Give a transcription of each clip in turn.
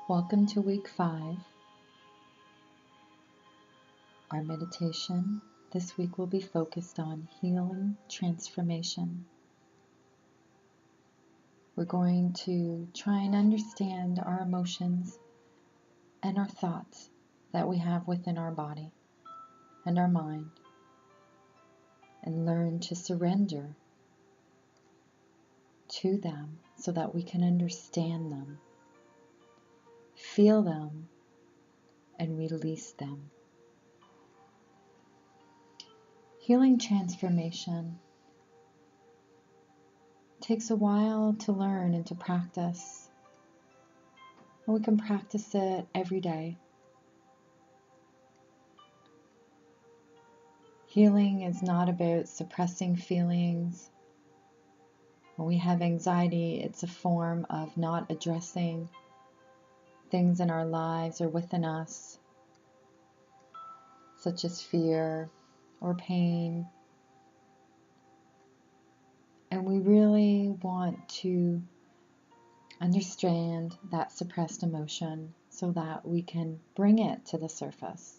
Welcome to week 5. Our meditation this week will be focused on healing transformation. We're going to try and understand our emotions and our thoughts that we have within our body and our mind, and learn to surrender to them so that we can understand them, feel them, and release them. Healing transformation takes a while to learn and to practice. And we can practice it every day. Healing is not about suppressing feelings. When we have anxiety, it's a form of not addressing things in our lives or within us, such as fear or pain. And we really want to understand that suppressed emotion so that we can bring it to the surface.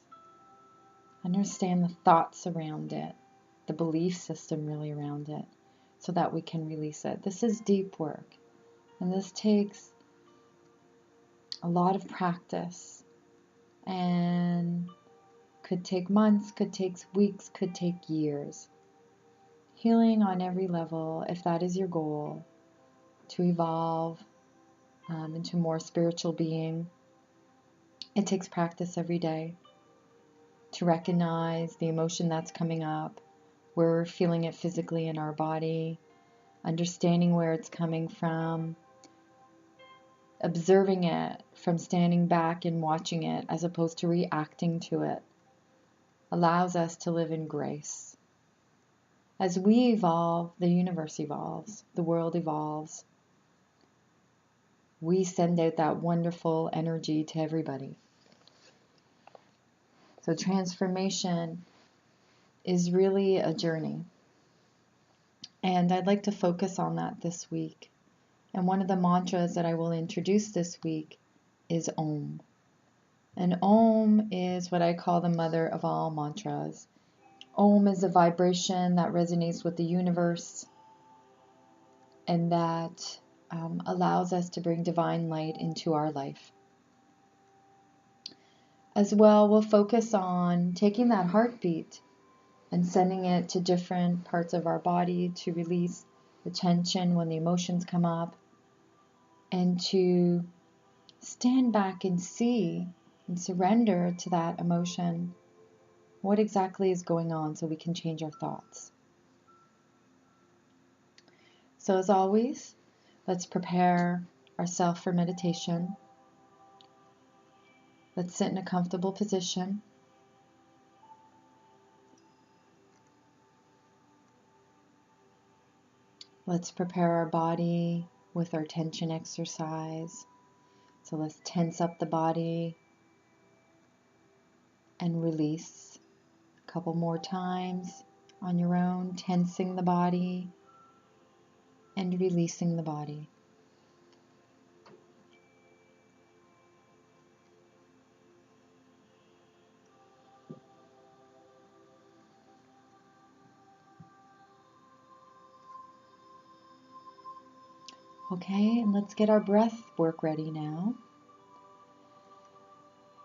Understand the thoughts around it, the belief system really around it, so that we can release it. This is deep work, and this takes a lot of practice, and could take months, could take weeks, could take years. Healing on every level, if that is your goal, to evolve into a more spiritual being, it takes practice every day to recognize the emotion that's coming up, where we're feeling it physically in our body, understanding where it's coming from, observing it from standing back and watching it as opposed to reacting to it, allows us to live in grace. As we evolve, the universe evolves, the world evolves. We send out that wonderful energy to everybody. So transformation is really a journey. And I'd like to focus on that this week. And one of the mantras that I will introduce this week is Om. And Om is what I call the mother of all mantras. Om is a vibration that resonates with the universe and that allows us to bring divine light into our life. As well, we'll focus on taking that heartbeat and sending it to different parts of our body to release the tension when the emotions come up, and to stand back and see and surrender to that emotion, what exactly is going on, so we can change our thoughts. So as always, let's prepare ourselves for meditation. Let's sit in a comfortable position. Let's prepare our body with our tension exercise. So let's tense up the body and release. A couple more times on your own, tensing the body and releasing the body. Okay, and let's get our breath work ready now.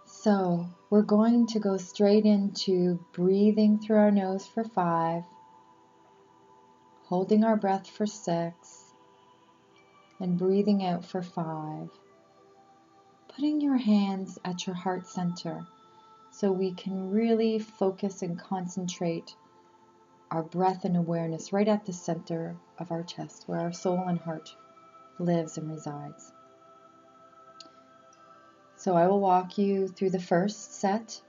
So we're going to go straight into breathing through our nose for 5, holding our breath for 6, and breathing out for 5. Putting your hands at your heart center so we can really focus and concentrate our breath and awareness right at the center of our chest, where our soul and heart lives and resides. So I will walk you through the first set,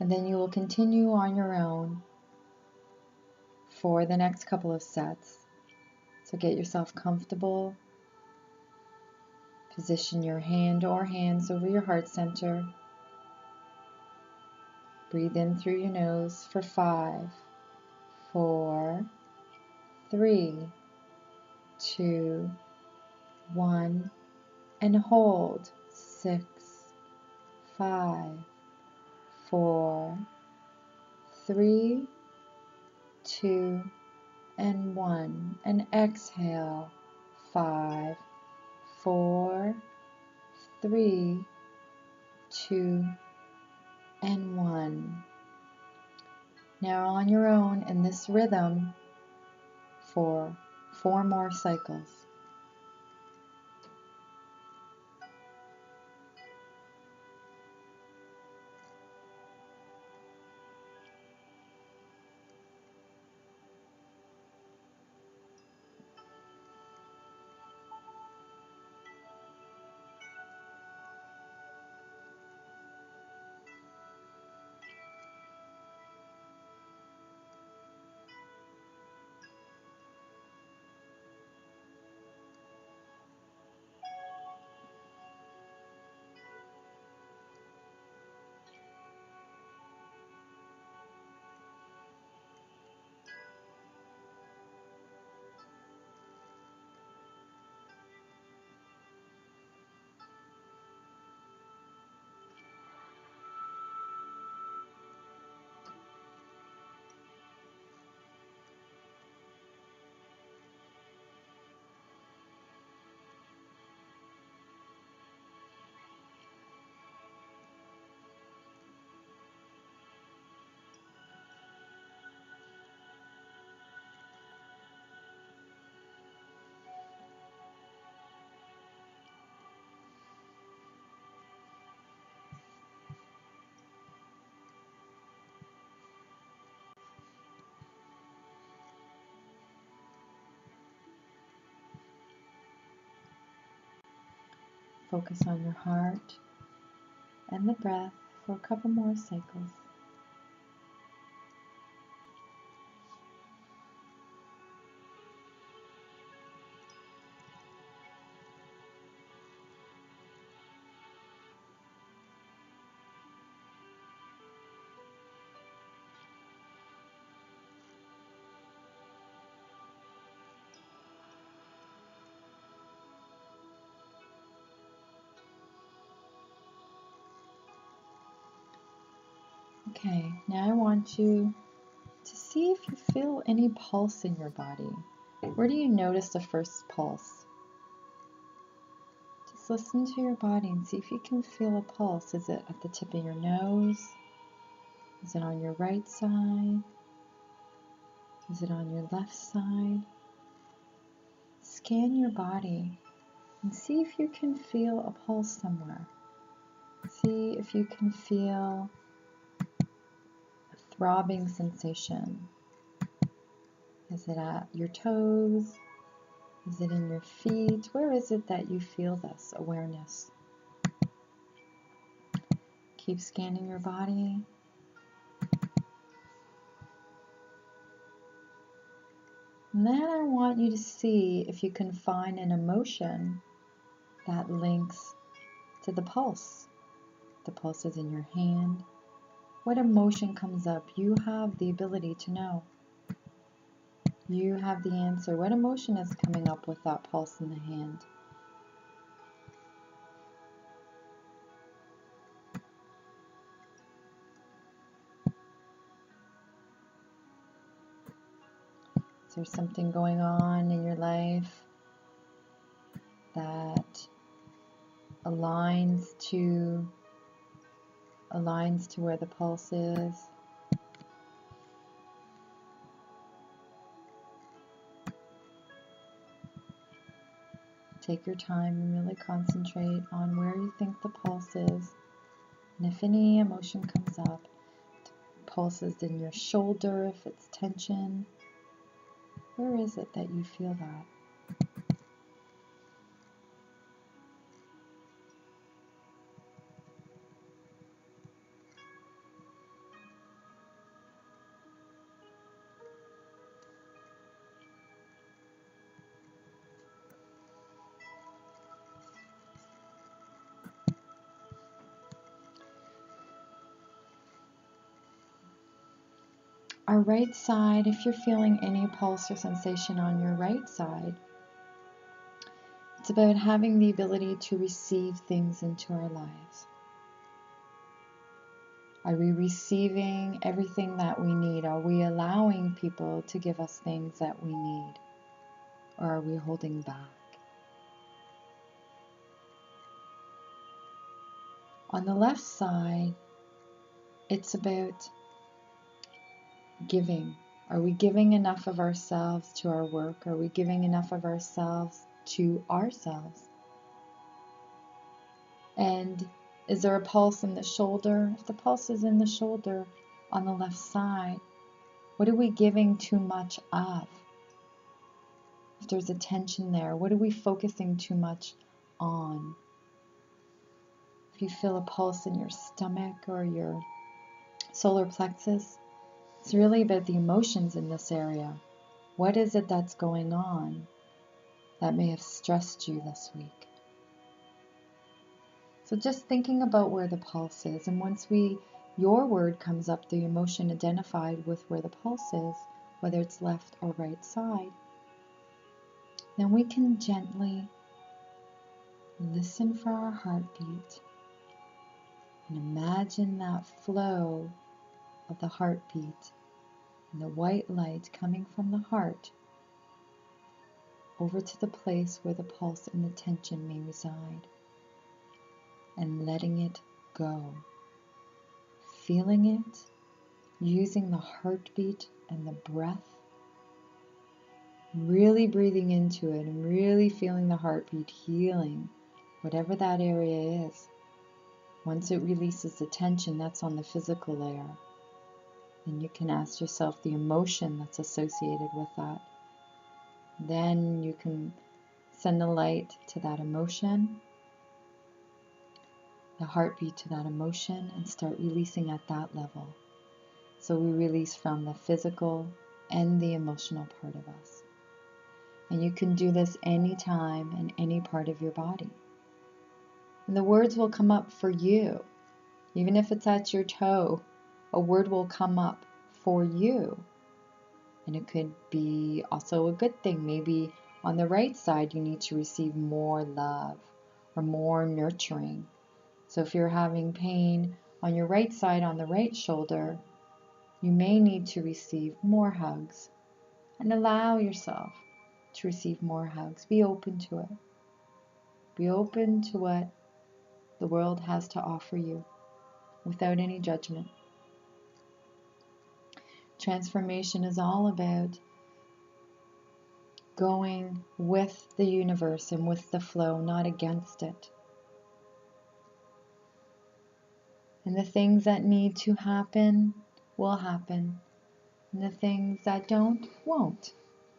and then you will continue on your own for the next couple of sets. So get yourself comfortable. Position your hand or hands over your heart center. Breathe in through your nose for 5, 4, 3, 2, 1, and hold 6, 5, 4, 3, 2, and 1. And exhale. 5, 4, 3, 2, and 1. Now on your own in this rhythm for 4 more cycles. Focus on your heart and the breath for a couple more cycles. Okay, now I want you to see if you feel any pulse in your body. Where do you notice the first pulse? Just listen to your body and see if you can feel a pulse. Is it at the tip of your nose? Is it on your right side? Is it on your left side? Scan your body and see if you can feel a pulse somewhere. See if you can feel a throbbing sensation. Is it at your toes? Is it in your feet? Where is it that you feel this awareness? Keep scanning your body. And then I want you to see if you can find an emotion that links to the pulse. The pulse is in your hand. What emotion comes up? You have the ability to know. You have the answer. What emotion is coming up with that pulse in the hand? Is there something going on in your life that aligns to where the pulse is? Take your time and really concentrate on where you think the pulse is. And if any emotion comes up, pulses in your shoulder, if it's tension, where is it that you feel that? Our right side, if you're feeling any pulse or sensation on your right side, it's about having the ability to receive things into our lives. Are we receiving everything that we need? Are we allowing people to give us things that we need? Or are we holding back? On the left side, it's about giving. Are we giving enough of ourselves to our work? Are we giving enough of ourselves to ourselves? And is there a pulse in the shoulder? If the pulse is in the shoulder on the left side, what are we giving too much of? If there's a tension there, what are we focusing too much on? If you feel a pulse in your stomach or your solar plexus, it's really about the emotions in this area. What is it that's going on that may have stressed you this week? So just thinking about where the pulse is, and once your word comes up, the emotion identified with where the pulse is, whether it's left or right side, then we can gently listen for our heartbeat and imagine that flow of the heartbeat and the white light coming from the heart over to the place where the pulse and the tension may reside, and letting it go. Feeling it, using the heartbeat and the breath, really breathing into it and really feeling the heartbeat healing whatever that area is. Once it releases the tension, that's on the physical layer. Then you can ask yourself the emotion that's associated with that. Then you can send the light to that emotion, the heartbeat to that emotion, and start releasing at that level. So we release from the physical and the emotional part of us. And you can do this anytime in any part of your body. And the words will come up for you. Even if it's at your toe, a word will come up for you. And it could be also a good thing. Maybe on the right side, you need to receive more love or more nurturing. So if you're having pain on your right side, on the right shoulder, you may need to receive more hugs. And allow yourself to receive more hugs. Be open to it. Be open to what the world has to offer you without any judgment. Transformation is all about going with the universe and with the flow, not against it. And the things that need to happen will happen. And the things that don't, won't.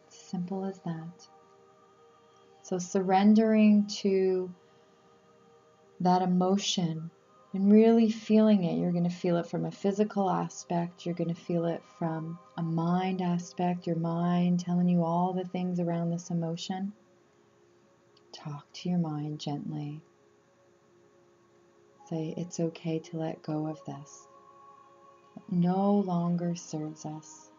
It's simple as that. So surrendering to that emotion and really feeling it. You're going to feel it from a physical aspect. You're going to feel it from a mind aspect. Your mind telling you all the things around this emotion. Talk to your mind gently. Say, it's okay to let go of this. It no longer serves us.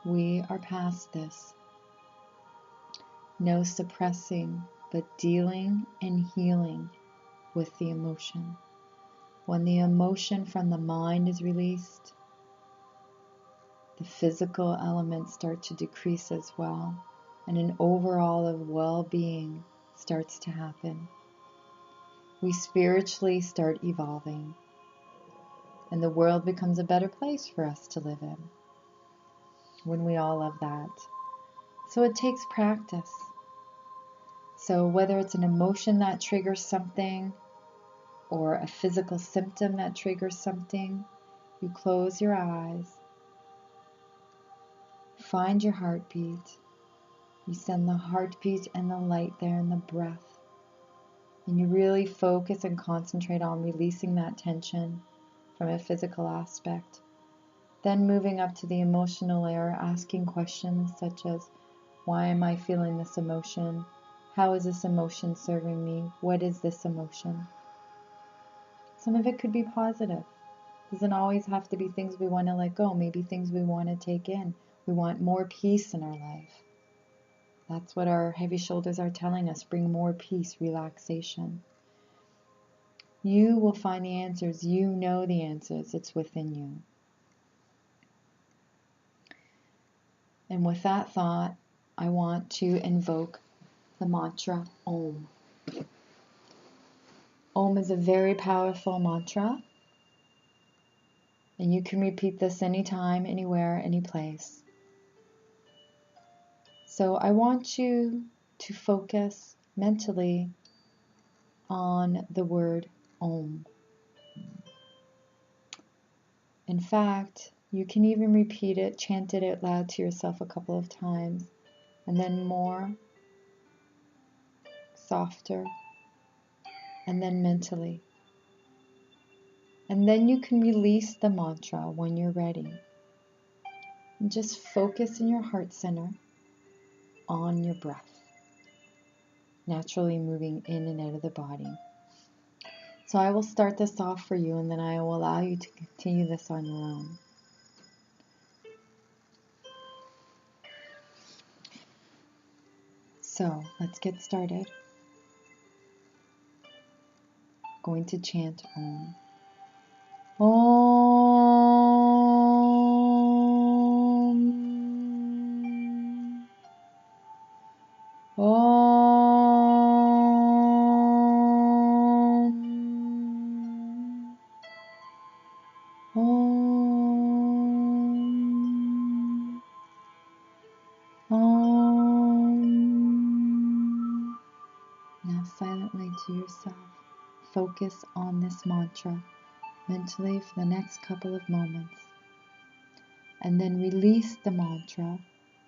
We are past this. No suppressing, but dealing and healing with the emotion. When the emotion from the mind is released, the physical elements start to decrease as well, and an overall of well-being starts to happen. We spiritually start evolving, and the world becomes a better place for us to live in when we all love that. So it takes practice. So whether it's an emotion that triggers something or a physical symptom that triggers something, you close your eyes, find your heartbeat, you send the heartbeat and the light there and the breath, and you really focus and concentrate on releasing that tension from a physical aspect. Then moving up to the emotional layer, asking questions such as, why am I feeling this emotion? How is this emotion serving me? What is this emotion? Some of it could be positive. It doesn't always have to be things we want to let go, maybe things we want to take in. We want more peace in our life. That's what our heavy shoulders are telling us. Bring more peace, relaxation. You will find the answers. You know the answers. It's within you. And with that thought, I want to invoke the mantra Om. Om is a very powerful mantra. And you can repeat this anytime, anywhere, any place. So I want you to focus mentally on the word Om. In fact, you can even repeat it, chant it out loud to yourself a couple of times, and then more, softer, and then mentally. And then you can release the mantra when you're ready. And just focus in your heart center on your breath, naturally moving in and out of the body. So I will start this off for you, and then I will allow you to continue this on your own. So let's get started. Going to chant Om. Om. Om. Om. Om. Now silently to yourself, focus on this mantra mentally for the next couple of moments. And then release the mantra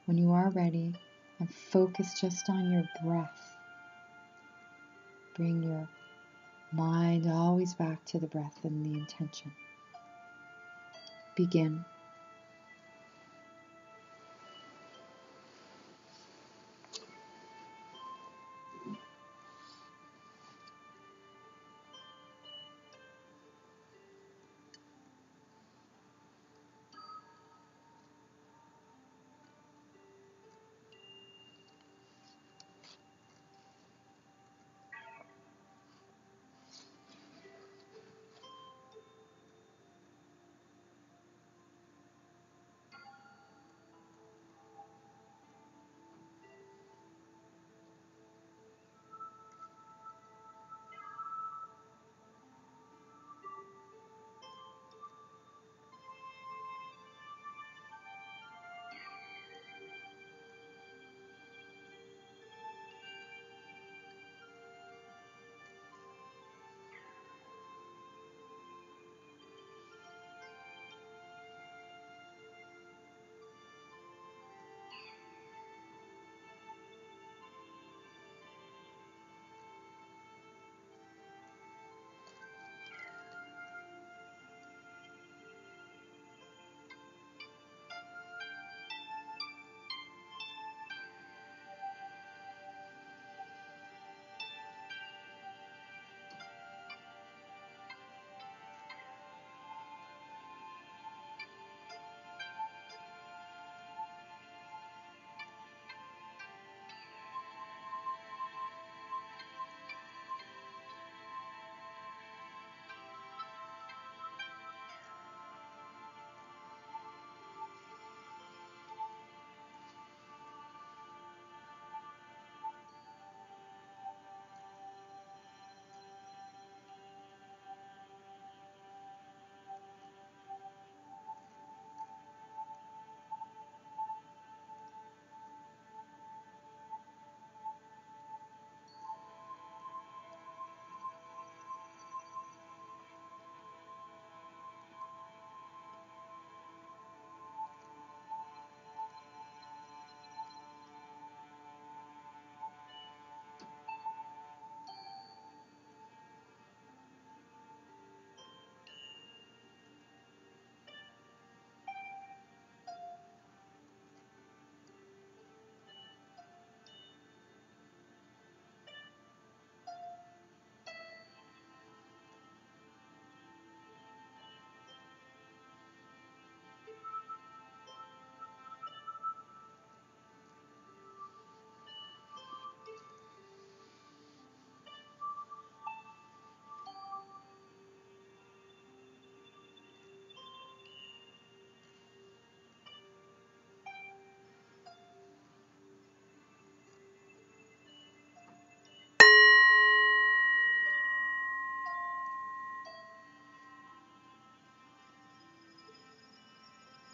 when you are ready and focus just on your breath. Bring your mind always back to the breath and the intention. Begin.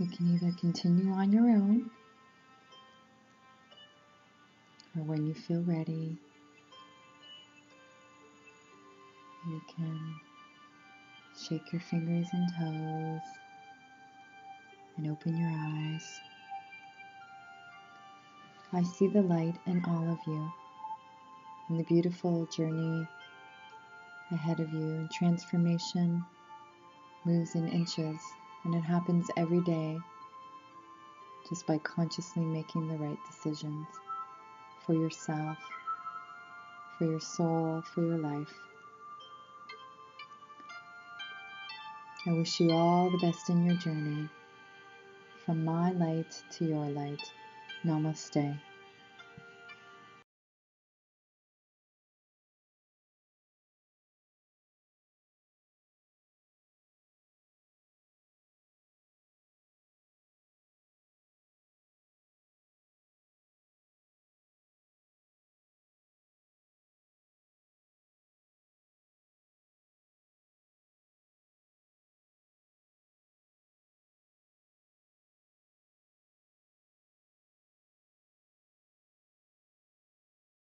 You can either continue on your own, or when you feel ready, you can shake your fingers and toes and open your eyes. I see the light in all of you and the beautiful journey ahead of you, and transformation moves in inches, and it happens every day just by consciously making the right decisions for yourself, for your soul, for your life. I wish you all the best in your journey. From my light to your light. Namaste.